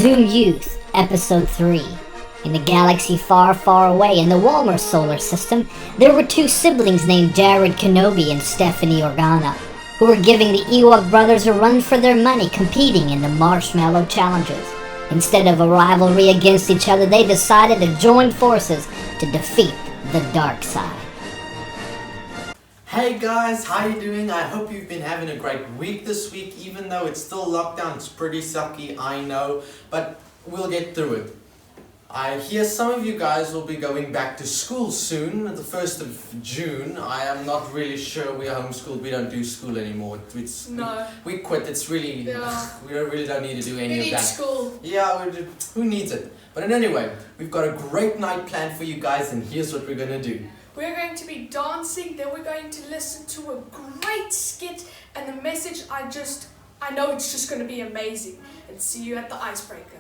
Zoom Youth Episode 3. In a galaxy far, far away in the Walmer solar system, there were two siblings named Jared Kenobi and Stephanie Organa, who were giving the Ewok brothers a run for their money competing in the Marshmallow Challenges. Instead of a rivalry against each other, they decided to join forces to defeat the dark side. Hey guys, how you doing? I hope you've been having a great week this week, even though it's still lockdown. It's pretty sucky, I know, but we'll get through it. I hear some of you guys will be going back to school soon, the 1st of June. I am not really sure. We are homeschooled. We don't do school anymore. We quit. It's really, we really don't need to do any of that. We need school. Yeah, who needs it? But anyway, we've got a great night planned for you guys, and here's what we're going to do. We're going to be dancing, then we're going to listen to a great skit, and the message, I know it's just going to be amazing. And see you at the icebreaker.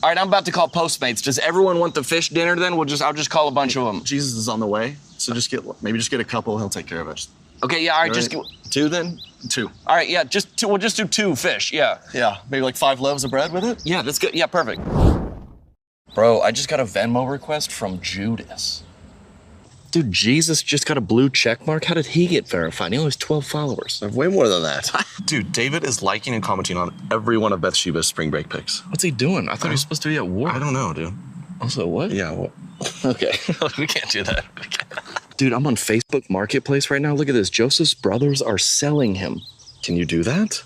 All right, I'm about to call Postmates. Does everyone want the fish dinner then? I'll just call a bunch of them. Jesus is on the way, so maybe just get a couple. He'll take care of it. Okay, yeah, all right, Just 2 then? 2. All right, yeah, just two. We'll just do 2 fish, yeah. Yeah, maybe like 5 loaves of bread with it? Yeah, that's good. Yeah, perfect. Bro, I just got a Venmo request from Judas. Dude, Jesus just got a blue check mark. How did he get verified? He only has 12 followers. I have way more than that. Dude, David is liking and commenting on every one of Bathsheba's spring break pics. What's he doing? I thought he was supposed to be at war. I don't know, dude. Also, what? Yeah, what? Okay, we can't do that. Dude, I'm on Facebook Marketplace right now. Look at this. Joseph's brothers are selling him. Can you do that?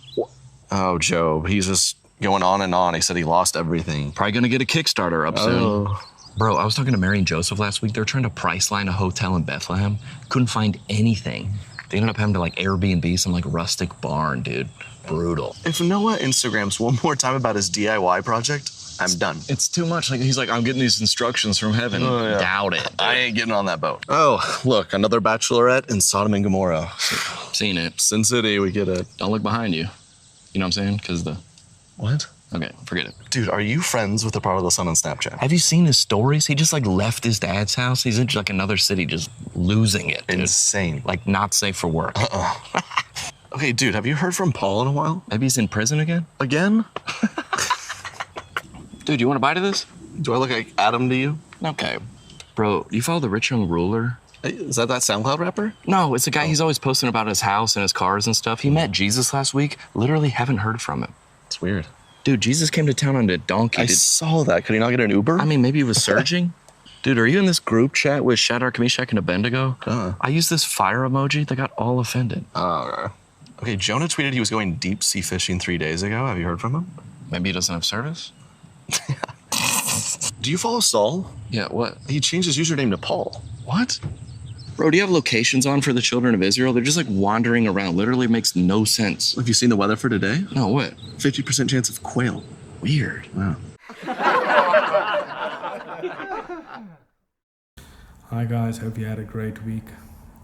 Oh, Job, he's just going on and on. He said he lost everything. Probably gonna get a Kickstarter up soon. Bro, I was talking to Mary and Joseph last week. They're trying to price line a hotel in Bethlehem. Couldn't find anything. They ended up having to like Airbnb some like rustic barn, dude. Brutal. If Noah Instagrams one more time about his DIY project, I'm done. It's too much. Like he's like, I'm getting these instructions from heaven. Oh, yeah. Doubt it. I ain't getting on that boat. Oh, look, another bachelorette in Sodom and Gomorrah. Seen it. Sin City, we get it. Don't look behind you. You know what I'm saying? Because the... What? Okay, forget it. Dude, are you friends with the prodigal son on Snapchat? Have you seen his stories? He just like left his dad's house. He's in like another city just losing it, dude. Insane. Like not safe for work. Okay, dude, have you heard from Paul in a while? Maybe he's in prison again? Again? Dude, you want a bite of this? Do I look like Adam to you? Okay. Bro, do you follow the rich young ruler? Hey, is that SoundCloud rapper? No, it's a guy he's always posting about his house and his cars and stuff. He met Jesus last week. Literally haven't heard from him. It's weird. Dude, Jesus came to town on a donkey. I saw that. Could he not get an Uber? I mean, maybe he was surging. Dude, are you in this group chat with Shadrach, Meshach, and Abednego? I used this fire emoji. They got all offended. Okay, Jonah tweeted he was going deep sea fishing 3 days ago. Have you heard from him? Maybe he doesn't have service? Do you follow Saul? Yeah, what? He changed his username to Paul. What? Bro, do you have locations on for the children of Israel? They're just like wandering around. Literally makes no sense. Have you seen the weather for today? No, what? 50% chance of quail. Weird. Wow. Hi guys, hope you had a great week.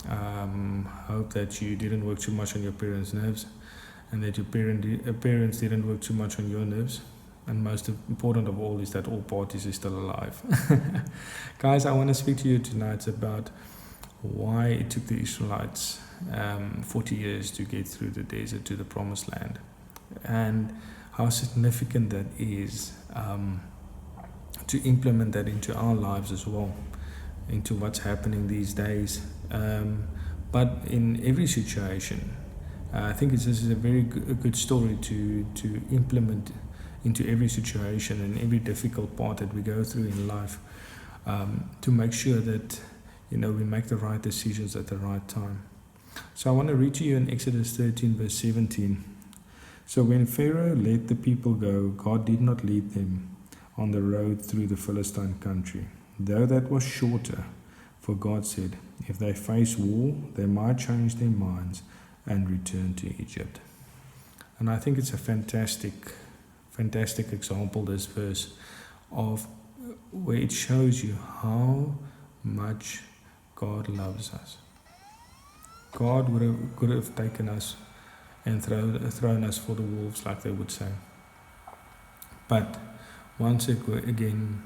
Hope that you didn't work too much on your parents' nerves and that your parents didn't work too much on your nerves. And most important of all is that all parties are still alive. Guys, I want to speak to you tonight about why it took the Israelites 40 years to get through the desert to the promised land, and how significant that is to implement that into our lives as well, into what's happening these days. But in every situation, I think this is a very good story to implement into every situation and every difficult part that we go through in life, to make sure that we make the right decisions at the right time. So I want to read to you in Exodus 13 verse 17. So when Pharaoh let the people go, God did not lead them on the road through the Philistine country, though that was shorter. For God said, if they face war, they might change their minds and return to Egypt. And I think it's a fantastic example, this verse, of where it shows you how much God loves us. God could have taken us and thrown us for the wolves, like they would say. But once again,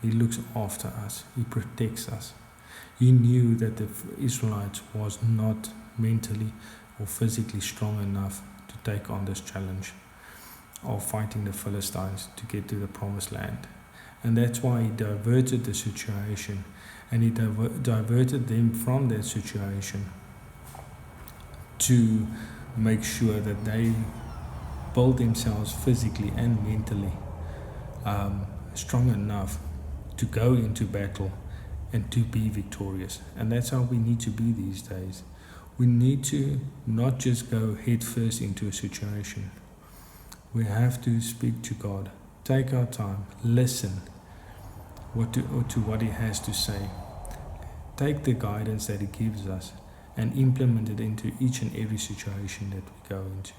He looks after us. He protects us. He knew that the Israelites was not mentally or physically strong enough to take on this challenge of fighting the Philistines to get to the promised land. And that's why He diverted the situation, and He diverted them from that situation to make sure that they build themselves physically and mentally strong enough to go into battle and to be victorious. And that's how we need to be these days. We need to not just go head first into a situation. We have to speak to God, take our time, listen to what He has to say, take the guidance that He gives us and implement it into each and every situation that we go into.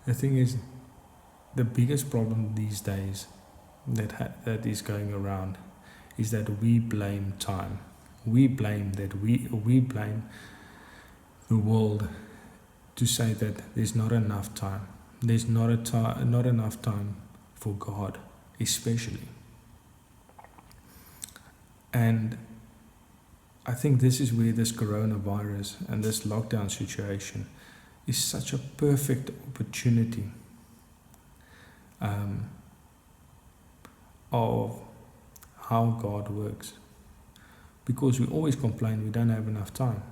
The thing is, the biggest problem these days that is going around is that we blame time. We blame the world to say that there's not enough time. There's not enough time for God. especially. And I think this is where this coronavirus and this lockdown situation is such a perfect opportunity of how God works. Because we always complain we don't have enough time.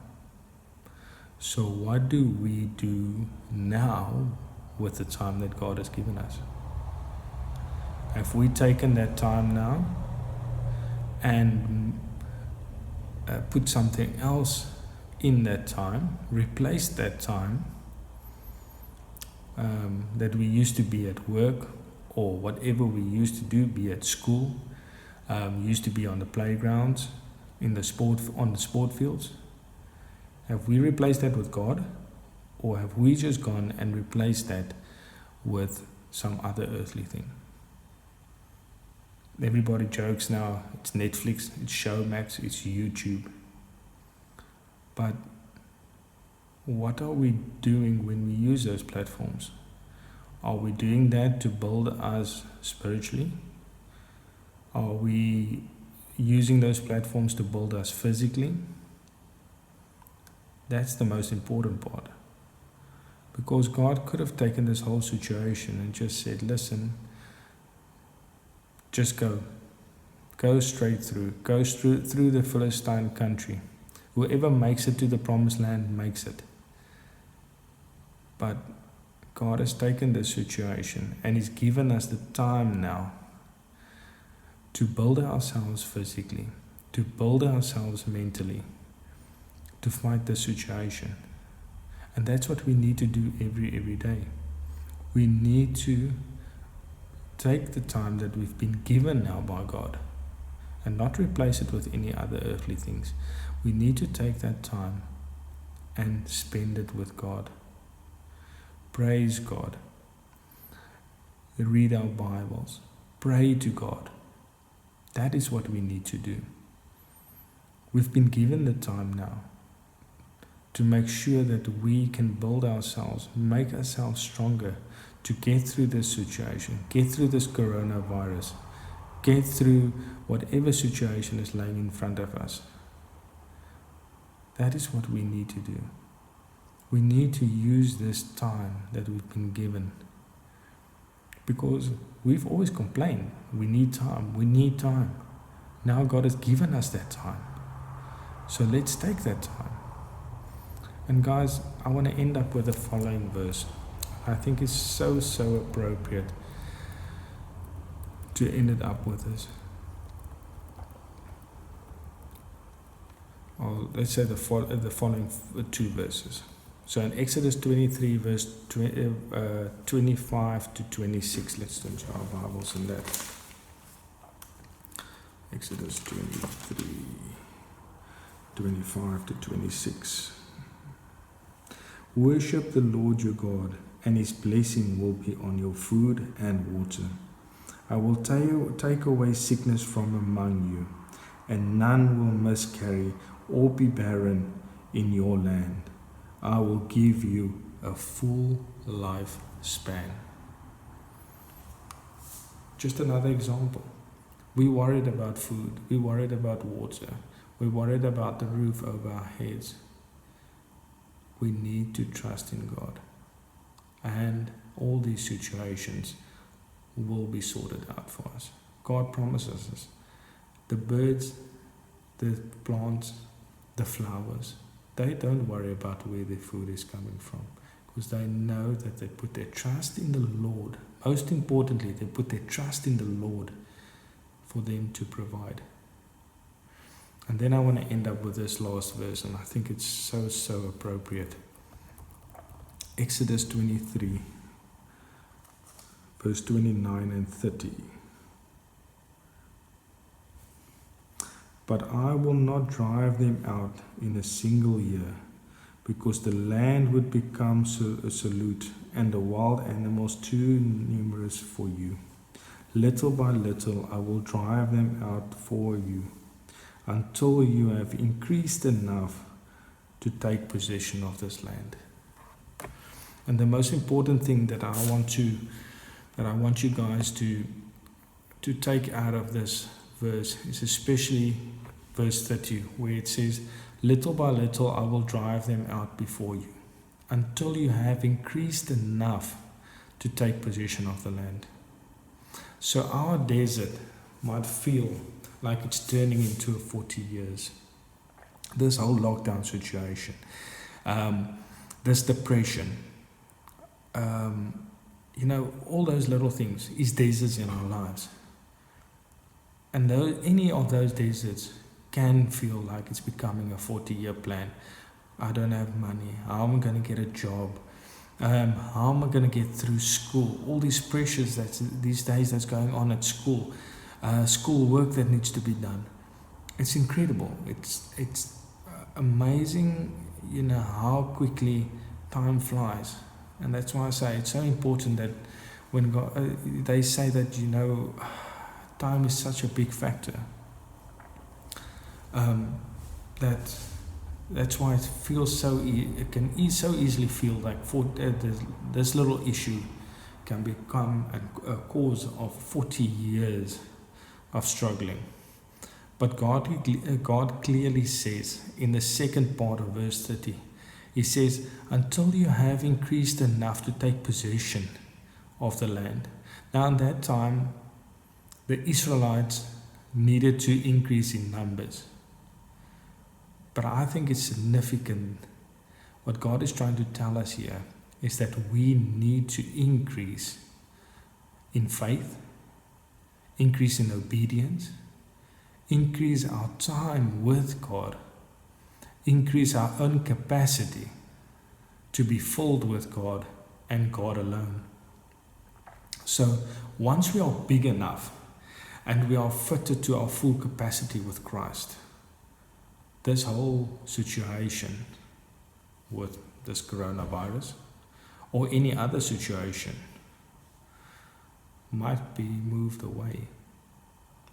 So what do we do now with the time that God has given us? Have we taken that time now and put something else in that time, replaced that time that we used to be at work or whatever we used to do, be at school, used to be on the playgrounds, on the sport fields? Have we replaced that with God, or have we just gone and replaced that with some other earthly thing? Everybody jokes now, it's Netflix, it's Showmax, it's YouTube. But what are we doing when we use those platforms? Are we doing that to build us spiritually? Are we using those platforms to build us physically? That's the most important part. Because God could have taken this whole situation and just said, listen, just go straight through the Philistine country. Whoever makes it to the promised land makes it. But God has taken this situation and He's given us the time now to build ourselves physically, to build ourselves mentally, to fight the situation. And that's what we need to do every day. We need to take the time that we've been given now by God and not replace it with any other earthly things. We need to take that time and spend it with God. Praise God. Read our Bibles. Pray to God. That is what we need to do. We've been given the time now to make sure that we can build ourselves, make ourselves stronger to get through this situation, get through this coronavirus, get through whatever situation is lying in front of us. That is what we need to do. We need to use this time that we've been given, because we've always complained, we need time. Now God has given us that time. So let's take that time. And guys, I want to end up with the following verse. I think it's so appropriate to end it up with this. Let's say the following two verses. So in Exodus 23 verse 25 to 26, let's turn to our Bibles in that. Exodus 23, 25 to 26. Worship the Lord your God, and His blessing will be on your food and water. I will take away sickness from among you, and none will miscarry or be barren in your land. I will give you a full lifespan. Just another example. We worried about food, we worried about water, we worried about the roof over our heads. We need to trust in God, and all these situations will be sorted out for us. God promises us. The birds, the plants, the flowers, they don't worry about where their food is coming from, because they know that they put their trust in the Lord. Most importantly, they put their trust in the Lord for them to provide. And then I want to end up with this last verse, and I think it's so appropriate. Exodus 23, verse 29 and 30. But I will not drive them out in a single year, because the land would become desolate and the wild animals too numerous for you. Little by little I will drive them out for you, until you have increased enough to take possession of this land. And the most important thing that I want you guys to to take out of this verse is especially verse 30, where it says, "Little by little I will drive them out before you, until you have increased enough to take possession of the land." So our desert might feel like it's turning into 40 years. This whole lockdown situation, this depression, all those little things is deserts in our lives. And any of those deserts can feel like it's becoming a 40-year plan. I don't have money. How am I going to get a job? How am I going to get through school? All these pressures these days that's going on at school. School work that needs to be done. It's incredible. It's amazing, how quickly time flies. And that's why I say it's so important that when God, they say that, time is such a big factor. That's why it feels it can so easily feel like this little issue can become a cause of 40 years of struggling. But God clearly says in the second part of verse 30, He says, "Until you have increased enough to take possession of the land." Now, in that time, the Israelites needed to increase in numbers. But I think it's significant. What God is trying to tell us here is that we need to increase in faith, increase in obedience, increase our time with God, increase our own capacity to be filled with God and God alone. So once we are big enough and we are fitted to our full capacity with Christ, this whole situation with this coronavirus or any other situation might be moved away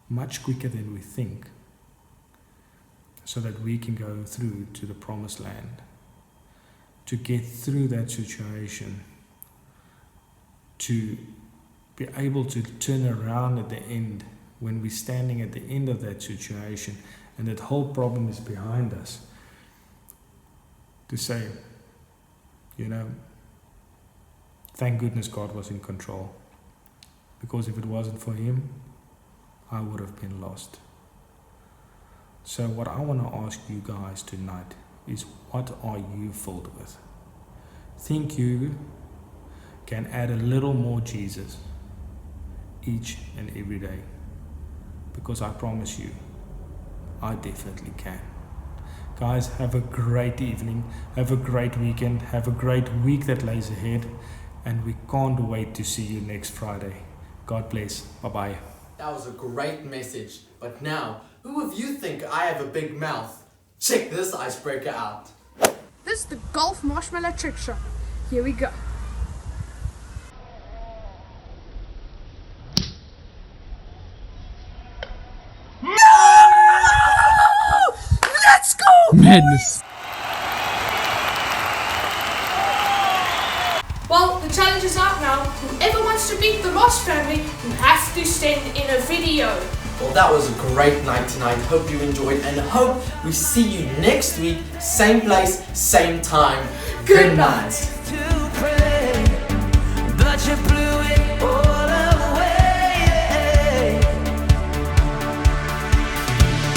much quicker than we think, so that we can go through to the promised land, to get through that situation, to be able to turn around at the end when we're standing at the end of that situation and that whole problem is behind us, to say, thank goodness God was in control, because if it wasn't for Him, I would have been lost. So what I want to ask you guys tonight is, what are you filled with? Think you can add a little more Jesus each and every day? Because I promise you, I definitely can. Guys, have a great evening, have a great weekend, have a great week that lays ahead, and we can't wait to see you next Friday. God bless. Bye-bye. That was a great message. But now, who of you think I have a big mouth? Check this icebreaker out. This is the golf marshmallow trick shot. Here we go. Let's go! Madness. Well, the challenge is out now. Whoever wants to beat the Ross family, you have to send in a video. Well, that was a great night tonight. Hope you enjoyed, and hope we see you next week. Same place, same time. Good night. To pray, but you